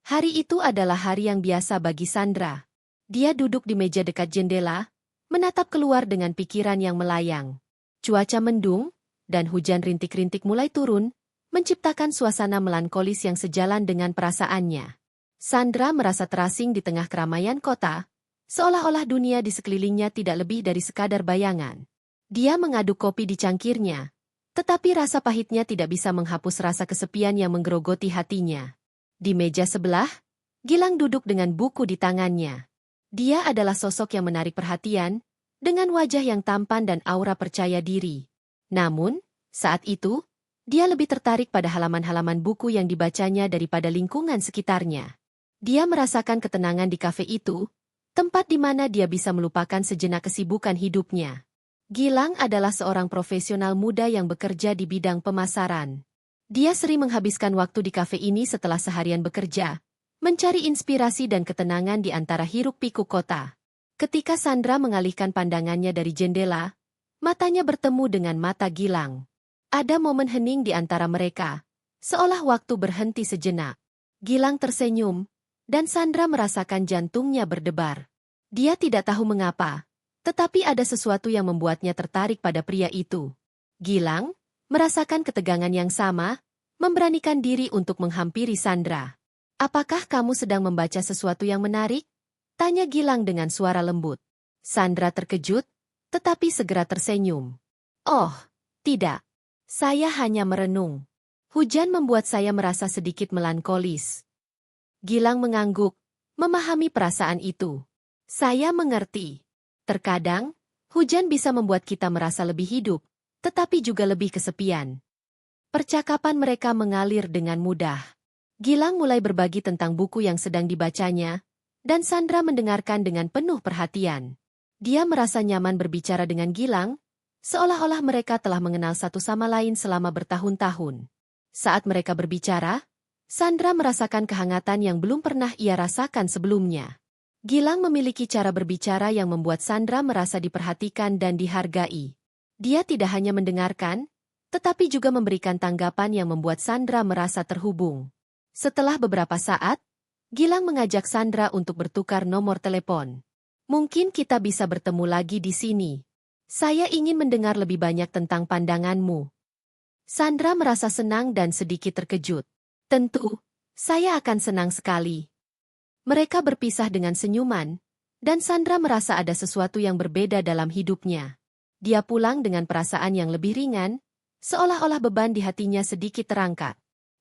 Hari itu adalah hari yang biasa bagi Sandra. Dia duduk di meja dekat jendela, menatap keluar dengan pikiran yang melayang. Cuaca mendung, dan hujan rintik-rintik mulai turun, menciptakan suasana melankolis yang sejalan dengan perasaannya. Sandra merasa terasing di tengah keramaian kota, seolah-olah dunia di sekelilingnya tidak lebih dari sekadar bayangan. Dia mengaduk kopi di cangkirnya, tetapi rasa pahitnya tidak bisa menghapus rasa kesepian yang menggerogoti hatinya. Di meja sebelah, Gilang duduk dengan buku di tangannya. Dia adalah sosok yang menarik perhatian, dengan wajah yang tampan dan aura percaya diri. Namun, saat itu, dia lebih tertarik pada halaman-halaman buku yang dibacanya daripada lingkungan sekitarnya. Dia merasakan ketenangan di kafe itu, tempat di mana dia bisa melupakan sejenak kesibukan hidupnya. Gilang adalah seorang profesional muda yang bekerja di bidang pemasaran. Dia sering menghabiskan waktu di kafe ini setelah seharian bekerja, mencari inspirasi dan ketenangan di antara hiruk-pikuk kota. Ketika Sandra mengalihkan pandangannya dari jendela, matanya bertemu dengan mata Gilang. Ada momen hening di antara mereka, seolah waktu berhenti sejenak. Gilang tersenyum, dan Sandra merasakan jantungnya berdebar. Dia tidak tahu mengapa, tetapi ada sesuatu yang membuatnya tertarik pada pria itu. Gilang merasakan ketegangan yang sama, memberanikan diri untuk menghampiri Sandra. "Apakah kamu sedang membaca sesuatu yang menarik?" tanya Gilang dengan suara lembut. Sandra terkejut, tetapi segera tersenyum. "Oh, tidak. Saya hanya merenung. Hujan membuat saya merasa sedikit melankolis." Gilang mengangguk, memahami perasaan itu. "Saya mengerti. Terkadang, hujan bisa membuat kita merasa lebih hidup, tetapi juga lebih kesepian." Percakapan mereka mengalir dengan mudah. Gilang mulai berbagi tentang buku yang sedang dibacanya, dan Sandra mendengarkan dengan penuh perhatian. Dia merasa nyaman berbicara dengan Gilang, seolah-olah mereka telah mengenal satu sama lain selama bertahun-tahun. Saat mereka berbicara, Sandra merasakan kehangatan yang belum pernah ia rasakan sebelumnya. Gilang memiliki cara berbicara yang membuat Sandra merasa diperhatikan dan dihargai. Dia tidak hanya mendengarkan, tetapi juga memberikan tanggapan yang membuat Sandra merasa terhubung. Setelah beberapa saat, Gilang mengajak Sandra untuk bertukar nomor telepon. "Mungkin kita bisa bertemu lagi di sini. Saya ingin mendengar lebih banyak tentang pandanganmu." Sandra merasa senang dan sedikit terkejut. "Tentu, saya akan senang sekali." Mereka berpisah dengan senyuman, dan Sandra merasa ada sesuatu yang berbeda dalam hidupnya. Dia pulang dengan perasaan yang lebih ringan, seolah-olah beban di hatinya sedikit terangkat.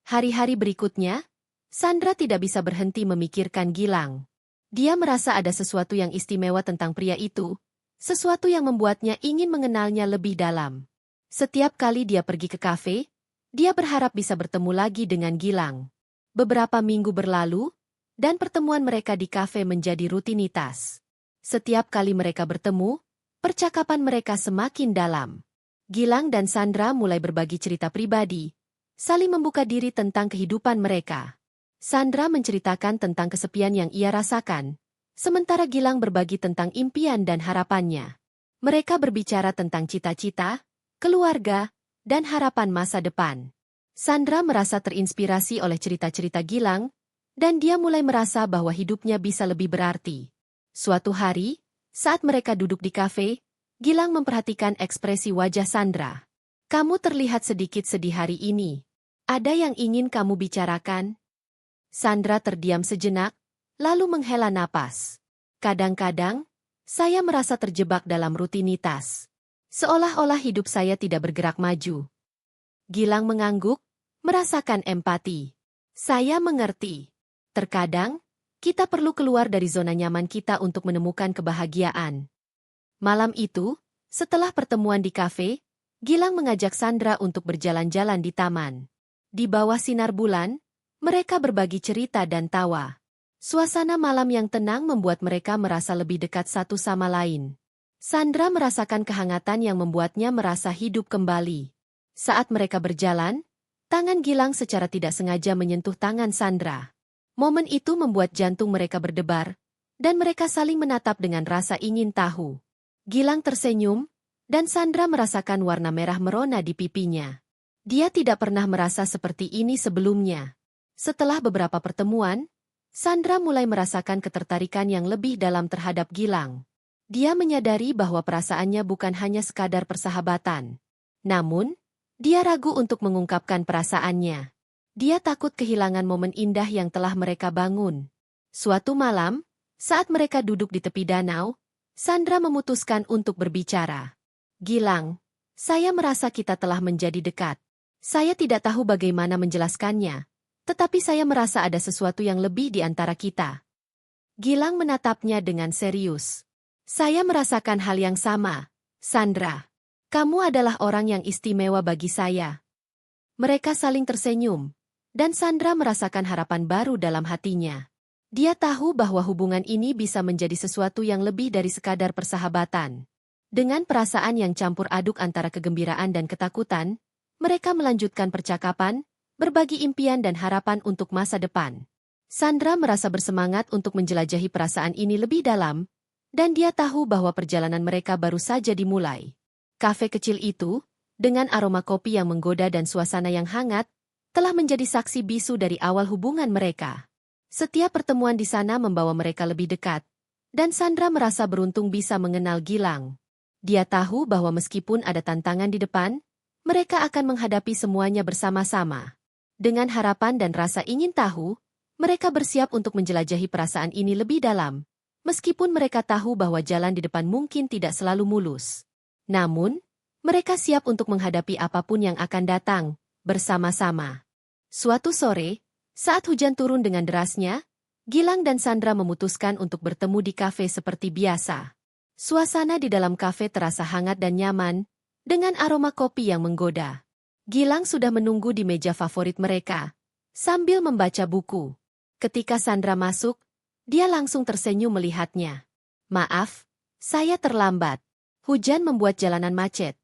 Hari-hari berikutnya, Sandra tidak bisa berhenti memikirkan Gilang. Dia merasa ada sesuatu yang istimewa tentang pria itu, sesuatu yang membuatnya ingin mengenalnya lebih dalam. Setiap kali dia pergi ke kafe, dia berharap bisa bertemu lagi dengan Gilang. Beberapa minggu berlalu, dan pertemuan mereka di kafe menjadi rutinitas. Setiap kali mereka bertemu, percakapan mereka semakin dalam. Gilang dan Sandra mulai berbagi cerita pribadi, saling membuka diri tentang kehidupan mereka. Sandra menceritakan tentang kesepian yang ia rasakan, sementara Gilang berbagi tentang impian dan harapannya. Mereka berbicara tentang cita-cita, keluarga, dan harapan masa depan. Sandra merasa terinspirasi oleh cerita-cerita Gilang, dan dia mulai merasa bahwa hidupnya bisa lebih berarti. Suatu hari, saat mereka duduk di kafe, Gilang memperhatikan ekspresi wajah Sandra. "Kamu terlihat sedikit sedih hari ini. Ada yang ingin kamu bicarakan?" Sandra terdiam sejenak, lalu menghela napas. "Kadang-kadang, saya merasa terjebak dalam rutinitas. Seolah-olah hidup saya tidak bergerak maju." Gilang mengangguk, merasakan empati. "Saya mengerti. Terkadang, kita perlu keluar dari zona nyaman kita untuk menemukan kebahagiaan." Malam itu, setelah pertemuan di kafe, Gilang mengajak Sandra untuk berjalan-jalan di taman. Di bawah sinar bulan, mereka berbagi cerita dan tawa. Suasana malam yang tenang membuat mereka merasa lebih dekat satu sama lain. Sandra merasakan kehangatan yang membuatnya merasa hidup kembali. Saat mereka berjalan, tangan Gilang secara tidak sengaja menyentuh tangan Sandra. Momen itu membuat jantung mereka berdebar, dan mereka saling menatap dengan rasa ingin tahu. Gilang tersenyum, dan Sandra merasakan warna merah merona di pipinya. Dia tidak pernah merasa seperti ini sebelumnya. Setelah beberapa pertemuan, Sandra mulai merasakan ketertarikan yang lebih dalam terhadap Gilang. Dia menyadari bahwa perasaannya bukan hanya sekadar persahabatan. Namun, dia ragu untuk mengungkapkan perasaannya. Dia takut kehilangan momen indah yang telah mereka bangun. Suatu malam, saat mereka duduk di tepi danau, Sandra memutuskan untuk berbicara. Gilang, saya merasa kita telah menjadi dekat. Saya tidak tahu bagaimana menjelaskannya, tetapi saya merasa ada sesuatu yang lebih di antara kita. Gilang menatapnya dengan serius. Saya merasakan hal yang sama, Sandra. Kamu adalah orang yang istimewa bagi saya. Mereka saling tersenyum, dan Sandra merasakan harapan baru dalam hatinya. Dia tahu bahwa hubungan ini bisa menjadi sesuatu yang lebih dari sekadar persahabatan. Dengan perasaan yang campur aduk antara kegembiraan dan ketakutan, mereka melanjutkan percakapan, berbagi impian dan harapan untuk masa depan. Sandra merasa bersemangat untuk menjelajahi perasaan ini lebih dalam, dan dia tahu bahwa perjalanan mereka baru saja dimulai. Kafe kecil itu, dengan aroma kopi yang menggoda dan suasana yang hangat, telah menjadi saksi bisu dari awal hubungan mereka. Setiap pertemuan di sana membawa mereka lebih dekat, dan Sandra merasa beruntung bisa mengenal Gilang. Dia tahu bahwa meskipun ada tantangan di depan, mereka akan menghadapi semuanya bersama-sama. Dengan harapan dan rasa ingin tahu, mereka bersiap untuk menjelajahi perasaan ini lebih dalam, meskipun mereka tahu bahwa jalan di depan mungkin tidak selalu mulus. Namun, mereka siap untuk menghadapi apapun yang akan datang, bersama-sama. Suatu sore, saat hujan turun dengan derasnya, Gilang dan Sandra memutuskan untuk bertemu di kafe seperti biasa. Suasana di dalam kafe terasa hangat dan nyaman, dengan aroma kopi yang menggoda. Gilang sudah menunggu di meja favorit mereka, sambil membaca buku. Ketika Sandra masuk, dia langsung tersenyum melihatnya. Maaf, saya terlambat. Hujan membuat jalanan macet,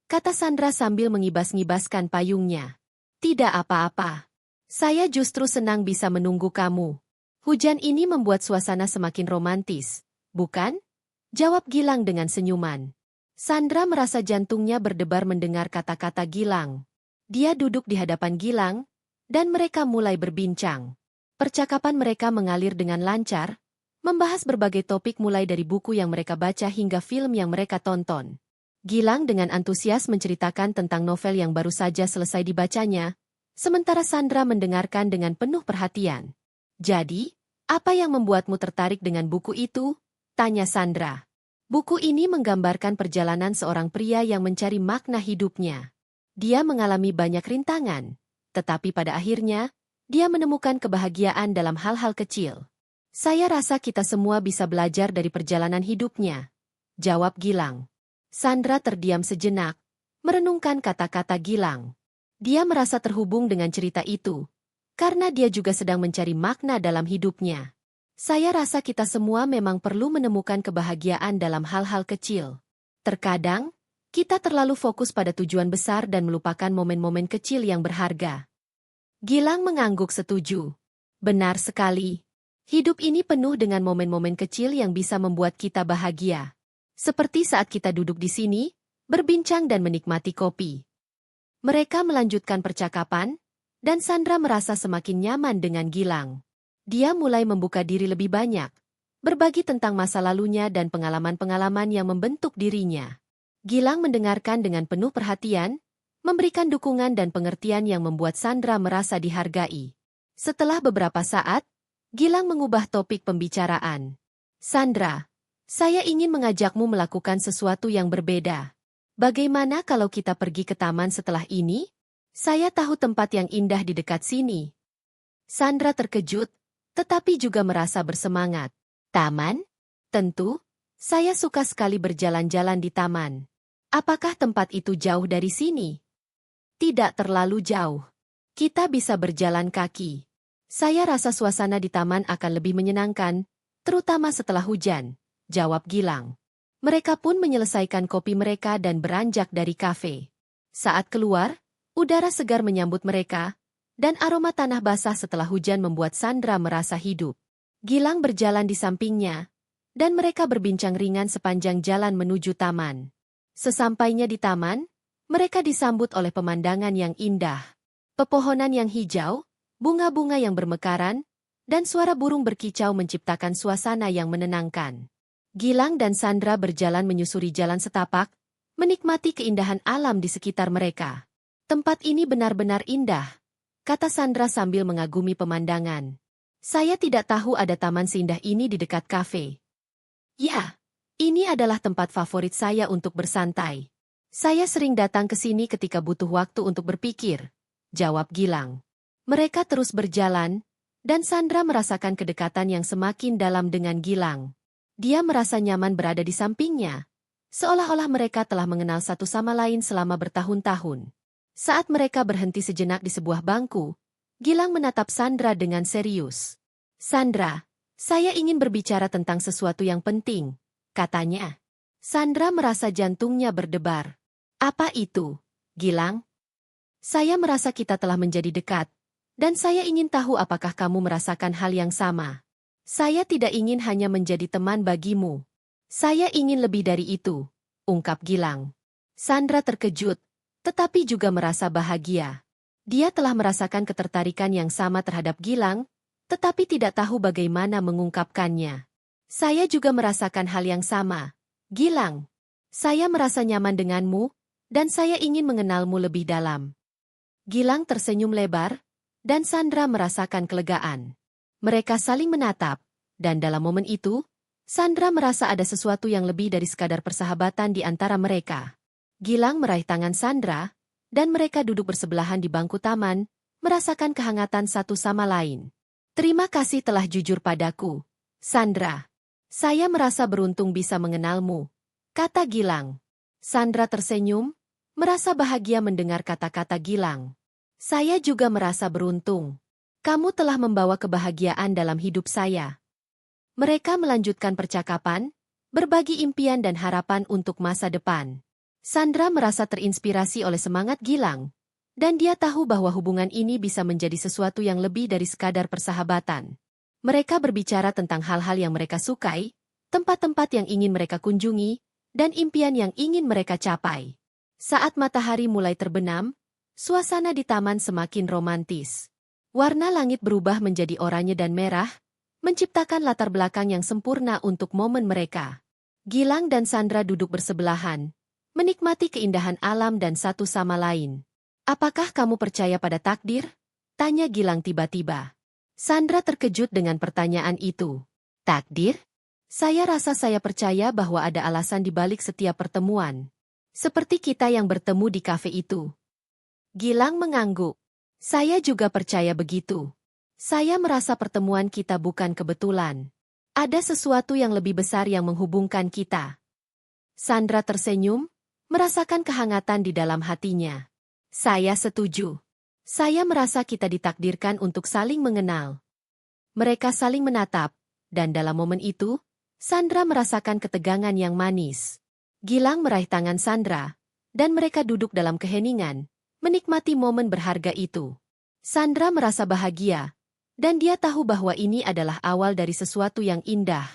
kata Sandra sambil mengibas-ngibaskan payungnya. Tidak apa-apa. Saya justru senang bisa menunggu kamu. Hujan ini membuat suasana semakin romantis, bukan? Jawab Gilang dengan senyuman. Sandra merasa jantungnya berdebar mendengar kata-kata Gilang. Dia duduk di hadapan Gilang, dan mereka mulai berbincang. Percakapan mereka mengalir dengan lancar, membahas berbagai topik mulai dari buku yang mereka baca hingga film yang mereka tonton. Gilang dengan antusias menceritakan tentang novel yang baru saja selesai dibacanya, sementara Sandra mendengarkan dengan penuh perhatian. Jadi, apa yang membuatmu tertarik dengan buku itu? Tanya Sandra. Buku ini menggambarkan perjalanan seorang pria yang mencari makna hidupnya. Dia mengalami banyak rintangan, tetapi pada akhirnya, dia menemukan kebahagiaan dalam hal-hal kecil. Saya rasa kita semua bisa belajar dari perjalanan hidupnya, jawab Gilang. Sandra terdiam sejenak, merenungkan kata-kata Gilang. Dia merasa terhubung dengan cerita itu, karena dia juga sedang mencari makna dalam hidupnya. Saya rasa kita semua memang perlu menemukan kebahagiaan dalam hal-hal kecil. Terkadang, kita terlalu fokus pada tujuan besar dan melupakan momen-momen kecil yang berharga. Gilang mengangguk setuju. Benar sekali. Hidup ini penuh dengan momen-momen kecil yang bisa membuat kita bahagia. Seperti saat kita duduk di sini, berbincang dan menikmati kopi. Mereka melanjutkan percakapan, dan Sandra merasa semakin nyaman dengan Gilang. Dia mulai membuka diri lebih banyak, berbagi tentang masa lalunya dan pengalaman-pengalaman yang membentuk dirinya. Gilang mendengarkan dengan penuh perhatian, memberikan dukungan dan pengertian yang membuat Sandra merasa dihargai. Setelah beberapa saat, Gilang mengubah topik pembicaraan. Sandra, saya ingin mengajakmu melakukan sesuatu yang berbeda. Bagaimana kalau kita pergi ke taman setelah ini? Saya tahu tempat yang indah di dekat sini. Sandra terkejut, tetapi juga merasa bersemangat. Taman? Tentu, saya suka sekali berjalan-jalan di taman. Apakah tempat itu jauh dari sini? Tidak terlalu jauh. Kita bisa berjalan kaki. Saya rasa suasana di taman akan lebih menyenangkan, terutama setelah hujan, jawab Gilang. Mereka pun menyelesaikan kopi mereka dan beranjak dari kafe. Saat keluar, udara segar menyambut mereka, dan aroma tanah basah setelah hujan membuat Sandra merasa hidup. Gilang berjalan di sampingnya, dan mereka berbincang ringan sepanjang jalan menuju taman. Sesampainya di taman, mereka disambut oleh pemandangan yang indah. Pepohonan yang hijau, bunga-bunga yang bermekaran, dan suara burung berkicau menciptakan suasana yang menenangkan. Gilang dan Sandra berjalan menyusuri jalan setapak, menikmati keindahan alam di sekitar mereka. Tempat ini benar-benar indah, kata Sandra sambil mengagumi pemandangan. Saya tidak tahu ada taman seindah ini di dekat kafe. Ya, ini adalah tempat favorit saya untuk bersantai. Saya sering datang ke sini ketika butuh waktu untuk berpikir, jawab Gilang. Mereka terus berjalan, dan Sandra merasakan kedekatan yang semakin dalam dengan Gilang. Dia merasa nyaman berada di sampingnya, seolah-olah mereka telah mengenal satu sama lain selama bertahun-tahun. Saat mereka berhenti sejenak di sebuah bangku, Gilang menatap Sandra dengan serius. Sandra, saya ingin berbicara tentang sesuatu yang penting, katanya. Sandra merasa jantungnya berdebar. Apa itu, Gilang? Saya merasa kita telah menjadi dekat, dan saya ingin tahu apakah kamu merasakan hal yang sama. Saya tidak ingin hanya menjadi teman bagimu. Saya ingin lebih dari itu, ungkap Gilang. Sandra terkejut, tetapi juga merasa bahagia. Dia telah merasakan ketertarikan yang sama terhadap Gilang, tetapi tidak tahu bagaimana mengungkapkannya. Saya juga merasakan hal yang sama, Gilang. Saya merasa nyaman denganmu, dan saya ingin mengenalmu lebih dalam. Gilang tersenyum lebar, dan Sandra merasakan kelegaan. Mereka saling menatap, dan dalam momen itu, Sandra merasa ada sesuatu yang lebih dari sekadar persahabatan di antara mereka. Gilang meraih tangan Sandra, dan mereka duduk bersebelahan di bangku taman, merasakan kehangatan satu sama lain. Terima kasih telah jujur padaku, Sandra. Saya merasa beruntung bisa mengenalmu, kata Gilang. Sandra tersenyum, merasa bahagia mendengar kata-kata Gilang. Saya juga merasa beruntung. Kamu telah membawa kebahagiaan dalam hidup saya. Mereka melanjutkan percakapan, berbagi impian dan harapan untuk masa depan. Sandra merasa terinspirasi oleh semangat Gilang, dan dia tahu bahwa hubungan ini bisa menjadi sesuatu yang lebih dari sekadar persahabatan. Mereka berbicara tentang hal-hal yang mereka sukai, tempat-tempat yang ingin mereka kunjungi, dan impian yang ingin mereka capai. Saat matahari mulai terbenam, suasana di taman semakin romantis. Warna langit berubah menjadi oranye dan merah, menciptakan latar belakang yang sempurna untuk momen mereka. Gilang dan Sandra duduk bersebelahan, menikmati keindahan alam dan satu sama lain. Apakah kamu percaya pada takdir? Tanya Gilang tiba-tiba. Sandra terkejut dengan pertanyaan itu. Takdir? Saya rasa saya percaya bahwa ada alasan di balik setiap pertemuan. Seperti kita yang bertemu di kafe itu. Gilang mengangguk. Saya juga percaya begitu. Saya merasa pertemuan kita bukan kebetulan. Ada sesuatu yang lebih besar yang menghubungkan kita. Sandra tersenyum, merasakan kehangatan di dalam hatinya. Saya setuju. Saya merasa kita ditakdirkan untuk saling mengenal. Mereka saling menatap, dan dalam momen itu, Sandra merasakan ketegangan yang manis. Gilang meraih tangan Sandra, dan mereka duduk dalam keheningan, menikmati momen berharga itu. Sandra merasa bahagia, dan dia tahu bahwa ini adalah awal dari sesuatu yang indah.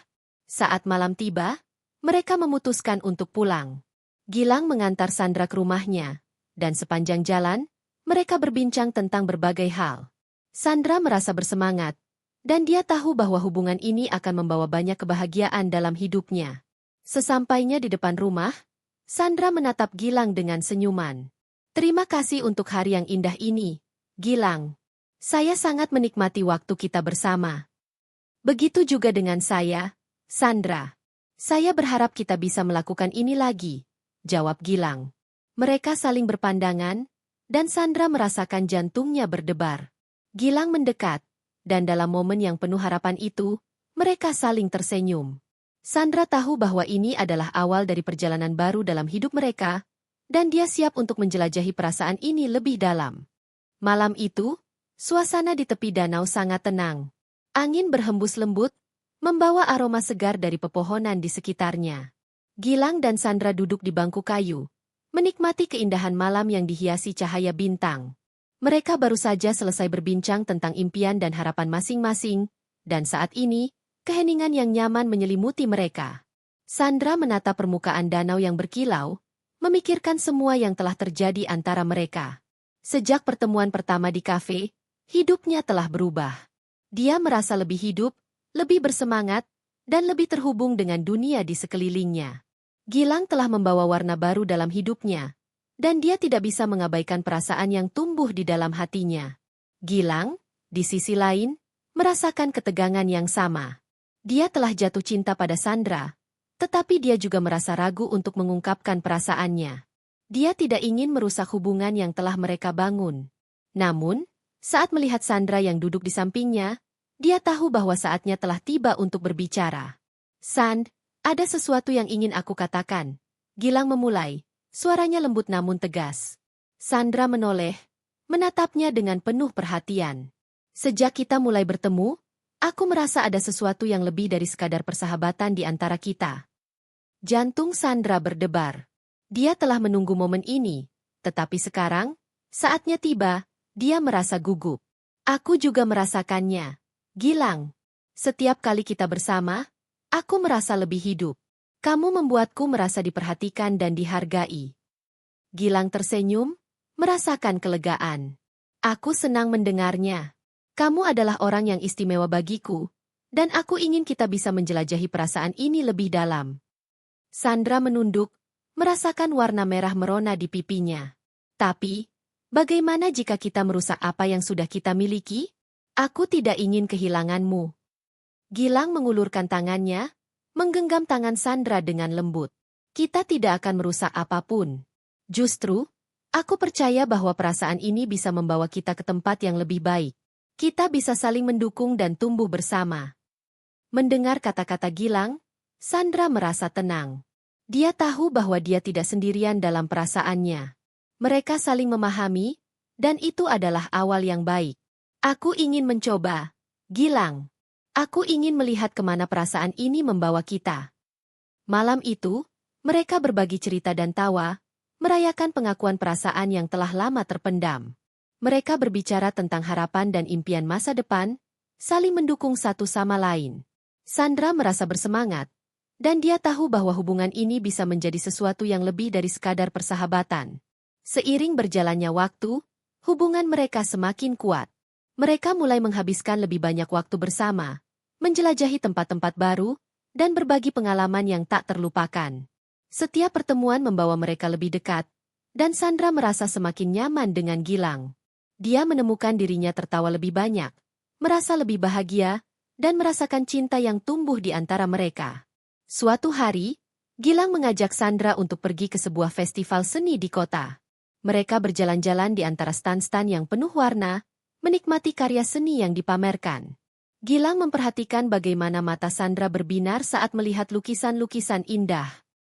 Saat malam tiba, mereka memutuskan untuk pulang. Gilang mengantar Sandra ke rumahnya, dan sepanjang jalan, mereka berbincang tentang berbagai hal. Sandra merasa bersemangat, dan dia tahu bahwa hubungan ini akan membawa banyak kebahagiaan dalam hidupnya. Sesampainya di depan rumah, Sandra menatap Gilang dengan senyuman. Terima kasih untuk hari yang indah ini, Gilang. Saya sangat menikmati waktu kita bersama. Begitu juga dengan saya, Sandra. Saya berharap kita bisa melakukan ini lagi, jawab Gilang. Mereka saling berpandangan, dan Sandra merasakan jantungnya berdebar. Gilang mendekat, dan dalam momen yang penuh harapan itu, mereka saling tersenyum. Sandra tahu bahwa ini adalah awal dari perjalanan baru dalam hidup mereka, dan dia siap untuk menjelajahi perasaan ini lebih dalam. Malam itu, suasana di tepi danau sangat tenang. Angin berhembus lembut, membawa aroma segar dari pepohonan di sekitarnya. Gilang dan Sandra duduk di bangku kayu, menikmati keindahan malam yang dihiasi cahaya bintang. Mereka baru saja selesai berbincang tentang impian dan harapan masing-masing, dan saat ini, keheningan yang nyaman menyelimuti mereka. Sandra menatap permukaan danau yang berkilau, memikirkan semua yang telah terjadi antara mereka. Sejak pertemuan pertama di kafe, hidupnya telah berubah. Dia merasa lebih hidup, lebih bersemangat, dan lebih terhubung dengan dunia di sekelilingnya. Gilang telah membawa warna baru dalam hidupnya, dan dia tidak bisa mengabaikan perasaan yang tumbuh di dalam hatinya. Gilang, di sisi lain, merasakan ketegangan yang sama. Dia telah jatuh cinta pada Sandra, tetapi dia juga merasa ragu untuk mengungkapkan perasaannya. Dia tidak ingin merusak hubungan yang telah mereka bangun. Namun, saat melihat Sandra yang duduk di sampingnya, dia tahu bahwa saatnya telah tiba untuk berbicara. "Sand, ada sesuatu yang ingin aku katakan." Gilang memulai, suaranya lembut namun tegas. Sandra menoleh, menatapnya dengan penuh perhatian. "Sejak kita mulai bertemu, aku merasa ada sesuatu yang lebih dari sekadar persahabatan di antara kita." Jantung Sandra berdebar. Dia telah menunggu momen ini, tetapi sekarang, saatnya tiba, dia merasa gugup. "Aku juga merasakannya, Gilang. Setiap kali kita bersama, aku merasa lebih hidup. Kamu membuatku merasa diperhatikan dan dihargai." Gilang tersenyum, merasakan kelegaan. "Aku senang mendengarnya. Kamu adalah orang yang istimewa bagiku, dan aku ingin kita bisa menjelajahi perasaan ini lebih dalam." Sandra menunduk, merasakan warna merah merona di pipinya. "Tapi, bagaimana jika kita merusak apa yang sudah kita miliki? Aku tidak ingin kehilanganmu." Gilang mengulurkan tangannya, menggenggam tangan Sandra dengan lembut. "Kita tidak akan merusak apapun. Justru, aku percaya bahwa perasaan ini bisa membawa kita ke tempat yang lebih baik. Kita bisa saling mendukung dan tumbuh bersama." Mendengar kata-kata Gilang, Sandra merasa tenang. Dia tahu bahwa dia tidak sendirian dalam perasaannya. Mereka saling memahami, dan itu adalah awal yang baik. "Aku ingin mencoba, Gilang. Aku ingin melihat kemana perasaan ini membawa kita." Malam itu, mereka berbagi cerita dan tawa, merayakan pengakuan perasaan yang telah lama terpendam. Mereka berbicara tentang harapan dan impian masa depan, saling mendukung satu sama lain. Sandra merasa bersemangat, dan dia tahu bahwa hubungan ini bisa menjadi sesuatu yang lebih dari sekadar persahabatan. Seiring berjalannya waktu, hubungan mereka semakin kuat. Mereka mulai menghabiskan lebih banyak waktu bersama, menjelajahi tempat-tempat baru, dan berbagi pengalaman yang tak terlupakan. Setiap pertemuan membawa mereka lebih dekat, dan Sandra merasa semakin nyaman dengan Gilang. Dia menemukan dirinya tertawa lebih banyak, merasa lebih bahagia, dan merasakan cinta yang tumbuh di antara mereka. Suatu hari, Gilang mengajak Sandra untuk pergi ke sebuah festival seni di kota. Mereka berjalan-jalan di antara stan-stan yang penuh warna, menikmati karya seni yang dipamerkan. Gilang memperhatikan bagaimana mata Sandra berbinar saat melihat lukisan-lukisan indah.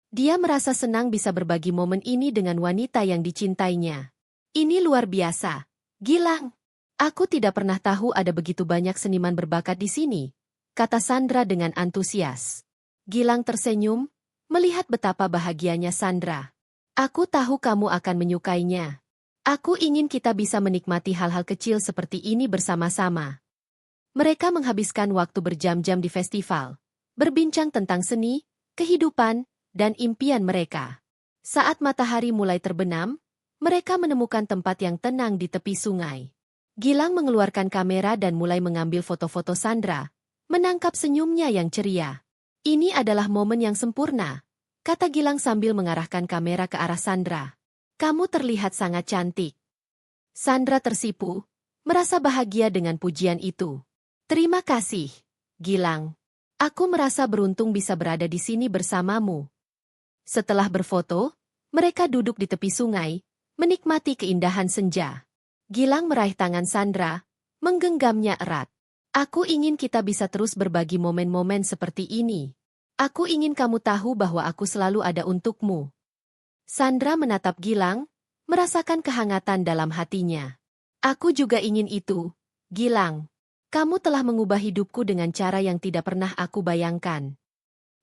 Dia merasa senang bisa berbagi momen ini dengan wanita yang dicintainya. "Ini luar biasa, Gilang. Aku tidak pernah tahu ada begitu banyak seniman berbakat di sini," kata Sandra dengan antusias. Gilang tersenyum, melihat betapa bahagianya Sandra. "Aku tahu kamu akan menyukainya. Aku ingin kita bisa menikmati hal-hal kecil seperti ini bersama-sama." Mereka menghabiskan waktu berjam-jam di festival, berbincang tentang seni, kehidupan, dan impian mereka. Saat matahari mulai terbenam, mereka menemukan tempat yang tenang di tepi sungai. Gilang mengeluarkan kamera dan mulai mengambil foto-foto Sandra, menangkap senyumnya yang ceria. "Ini adalah momen yang sempurna," kata Gilang sambil mengarahkan kamera ke arah Sandra. "Kamu terlihat sangat cantik." Sandra tersipu, merasa bahagia dengan pujian itu. "Terima kasih, Gilang. Aku merasa beruntung bisa berada di sini bersamamu." Setelah berfoto, mereka duduk di tepi sungai, menikmati keindahan senja. Gilang meraih tangan Sandra, menggenggamnya erat. "Aku ingin kita bisa terus berbagi momen-momen seperti ini. Aku ingin kamu tahu bahwa aku selalu ada untukmu." Sandra menatap Gilang, merasakan kehangatan dalam hatinya. "Aku juga ingin itu, Gilang. Kamu telah mengubah hidupku dengan cara yang tidak pernah aku bayangkan."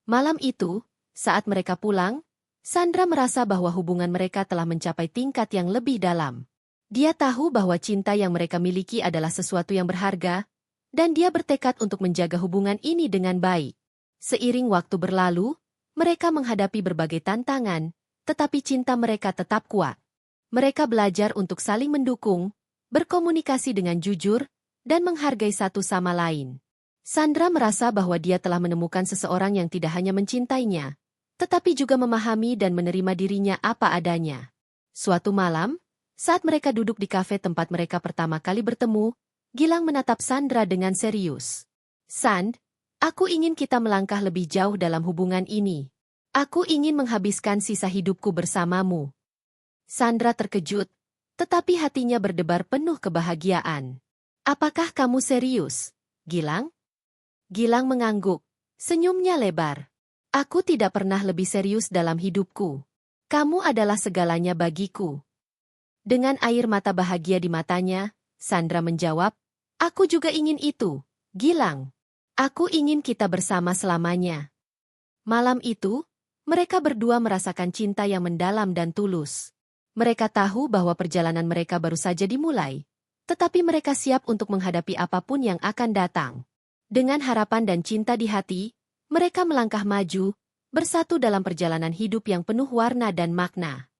Malam itu, saat mereka pulang, Sandra merasa bahwa hubungan mereka telah mencapai tingkat yang lebih dalam. Dia tahu bahwa cinta yang mereka miliki adalah sesuatu yang berharga, dan dia bertekad untuk menjaga hubungan ini dengan baik. Seiring waktu berlalu, mereka menghadapi berbagai tantangan, tetapi cinta mereka tetap kuat. Mereka belajar untuk saling mendukung, berkomunikasi dengan jujur, dan menghargai satu sama lain. Sandra merasa bahwa dia telah menemukan seseorang yang tidak hanya mencintainya, tetapi juga memahami dan menerima dirinya apa adanya. Suatu malam, saat mereka duduk di kafe tempat mereka pertama kali bertemu, Gilang menatap Sandra dengan serius. "Sand, aku ingin kita melangkah lebih jauh dalam hubungan ini. Aku ingin menghabiskan sisa hidupku bersamamu." Sandra terkejut, tetapi hatinya berdebar penuh kebahagiaan. "Apakah kamu serius, Gilang?" Gilang mengangguk, senyumnya lebar. "Aku tidak pernah lebih serius dalam hidupku. Kamu adalah segalanya bagiku." Dengan air mata bahagia di matanya, Sandra menjawab, "Aku juga ingin itu, Gilang. Aku ingin kita bersama selamanya." Malam itu, mereka berdua merasakan cinta yang mendalam dan tulus. Mereka tahu bahwa perjalanan mereka baru saja dimulai, tetapi mereka siap untuk menghadapi apapun yang akan datang. Dengan harapan dan cinta di hati, mereka melangkah maju, bersatu dalam perjalanan hidup yang penuh warna dan makna.